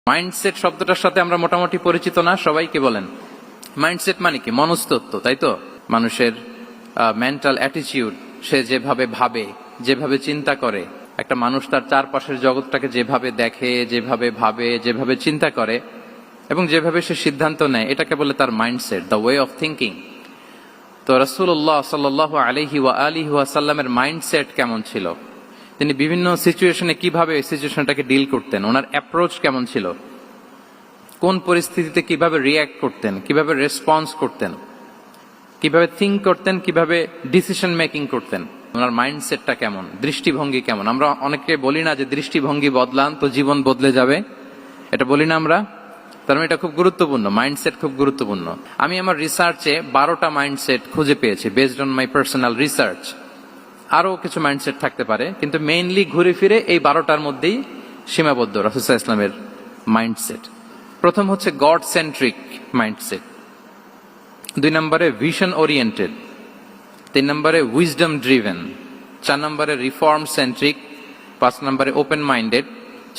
Mindset শব্দটার সাথে আমরা মোটামুটি পরিচিত না, সবাইকে বলেন মাইন্ডসেট মানে কি? মনস্তত্ত্ব, তাই তো? মানুষের মেন্টাল অ্যাটিটিউড, সে যেভাবে ভাবে, যেভাবে চিন্তা করে, একটা মানুষ তার চারপাশের জগৎটাকে যেভাবে দেখে, যেভাবে ভাবে, যেভাবে চিন্তা করে এবং যেভাবে সে সিদ্ধান্ত নেয়, এটাকে বলে তার mindset, the way of thinking. তো রাসূলুল্লাহ সাল্লাল্লাহু আলাইহি ওয়া আলিহি ওয়াসাল্লামের মাইন্ডসেট কেমন ছিল, তিনি বিভিন্ন সিচুয়েশনে কিভাবে এই সিচুয়েশনটাকে ডিল করতেন, ওনার অ্যাপ্রোচ কেমন ছিল, কোন পরিস্থিতিতে কিভাবে রিয়্যাক্ট করতেন, কিভাবে রেসপন্স করতেন, কিভাবে থিঙ্ক করতেন, কিভাবে ডিসিশন মেকিং করতেন, ওনার মাইন্ডসেটটা কেমন, দৃষ্টিভঙ্গি কেমন। আমরা অনেকে বলি না যে দৃষ্টিভঙ্গি বদলান তো জীবন বদলে যাবে, এটা বলি না আমরা? তার মানে এটা খুব গুরুত্বপূর্ণ, মাইন্ডসেট খুব গুরুত্বপূর্ণ। আমি আমার রিসার্চে 12টা মাইন্ডসেট খুঁজে পেয়েছি, based on my personal research. আরো কিছু মাইন্ডসেট থাকতে পারে, কিন্তু মেইনলি ঘুরে ফিরে এই 12টার মধ্যেই সীমাবদ্ধ রাসূল সাল্লাল্লাহু আলাইহি ওয়াসাল্লামের মাইন্ডসেট। প্রথম হচ্ছে গড সেন্ট্রিক মাইন্ডসেট, 2 নম্বরে ভিশন ওরিয়েন্টেড, 3 নম্বরে উইজডম ড্রিভেন, 4 নম্বরে রিফর্ম সেন্ট্রিক, 5 নম্বরে ওপেন মাইন্ডেড,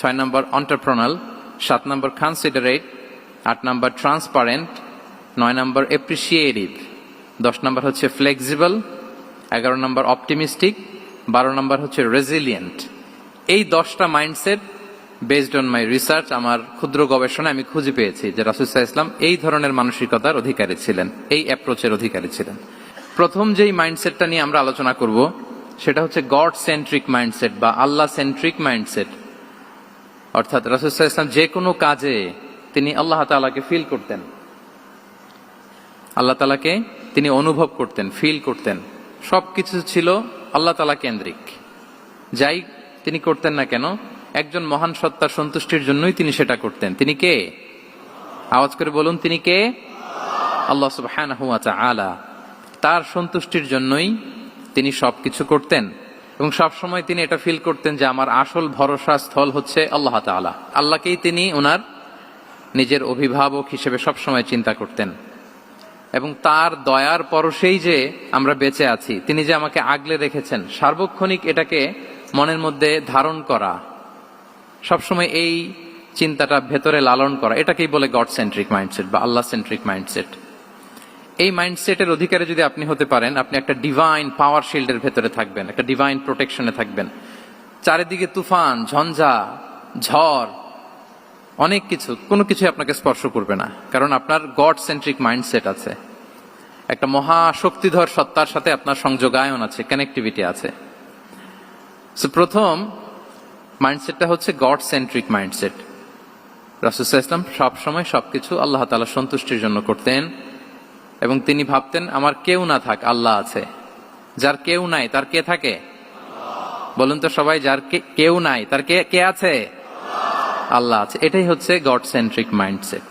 6 নম্বর এন্টারপ্রেনাল, 7 নম্বর কনসিডারেট, 8 নম্বর ট্রান্সপারেন্ট, 9 নম্বর এপ্রিসিয়েটিভ, 10 নম্বর হচ্ছে ফ্লেক্সিবল, 11 নম্বর অপটিমিস্টিক, 12 নম্বর হচ্ছে রেজিলিয়েন্ট। এই 10টা mindset based on my research, আমার ক্ষুদ্র গবেষণা আমি খুঁজে পেয়েছি যে রাসূল সাল্লাল্লাহু আলাইহি ওয়াসাল্লাম এই ধরনের মানসিকতার অধিকারী ছিলেন, এই অ্যাপ্রোচের অধিকারী ছিলেন। প্রথম যেই মাইন্ডসেটটা নিয়ে আমরা আলোচনা করব সেটা হচ্ছে গড সেন্ট্রিক মাইন্ডসেট বা আল্লাহ সেন্ট্রিক মাইন্ডসেট। অর্থাৎ রাসূল সাল্লাল্লাহু আলাইহি ওয়াসাল্লাম যে কোনো কাজে তিনি আল্লাহ তাআলাকে ফিল করতেন, আল্লাহ তাআলাকে তিনি অনুভব করতেন, ফিল করতেন। সবকিছু ছিল আল্লাহ তাআলা কেন্দ্রিক, যাই তিনি করতেন না কেন একজন মহান সত্তার সন্তুষ্টির জন্যই তিনি সেটা করতেন। তিনি কে? আওয়াজ করে বলুন, তিনি কে? আল্লাহ সুবহানাহু ওয়া তাআলা। তার সন্তুষ্টির জন্যই তিনি সবকিছু করতেন এবং সব সময় তিনি এটা ফিল করতেন যে আমার আসল ভরসা স্থল হচ্ছে আল্লাহ তাআলা। আল্লাহকেই তিনি ওনার নিজের অভিভাবক হিসেবে সবসময় চিন্তা করতেন এবং তার দয়ার পরশেই যে আমরা বেঁচে আছি, তিনি যে আমাকে আগলে রেখেছেন, সার্বক্ষণিক এটাকে মনের মধ্যে ধারণ করা, সবসময় এই চিন্তাটা ভেতরে লালন করা, এটাকেই বলে গড সেন্ট্রিক মাইন্ডসেট বা আল্লাহ সেন্ট্রিক মাইন্ডসেট। এই মাইন্ডসেটের অধিকারী যদি আপনি হতে পারেন, আপনি একটা ডিভাইন পাওয়ার শিল্ডের ভেতরে থাকবেন, একটা ডিভাইন প্রোটেকশনে থাকবেন। চারিদিকে তুফান, ঝঞ্ঝা, ঝড়, অনেক কিছু, কোনো কিছু আপনাকে স্পর্শ করবে না, কারণ আপনার গড সেন্ট্রিক মাইন্ডসেট আছে। একটা মহা শক্তিধর সত্তার সাথে আপনার সংযোগায়ন আছে, কানেক্টিভিটি আছে। প্রথম মাইন্ডসেটটা হচ্ছে গড সেন্ট্রিক মাইন্ডসেট। রাসূল সাল্লাল্লাহু আলাইহি ওয়াসাল্লাম সবসময় সবকিছু আল্লাহ তাআলার সন্তুষ্টির জন্য করতেন এবং তিনি ভাবতেন আমার কেউ না থাক, আল্লাহ আছে। যার কেউ নাই তার কে থাকে? বলুন তো সবাই, যার কেউ নাই তার কে আছে? আল্লাহ আছে। এটাই হচ্ছে গড সেন্ট্রিক মাইন্ডসেট।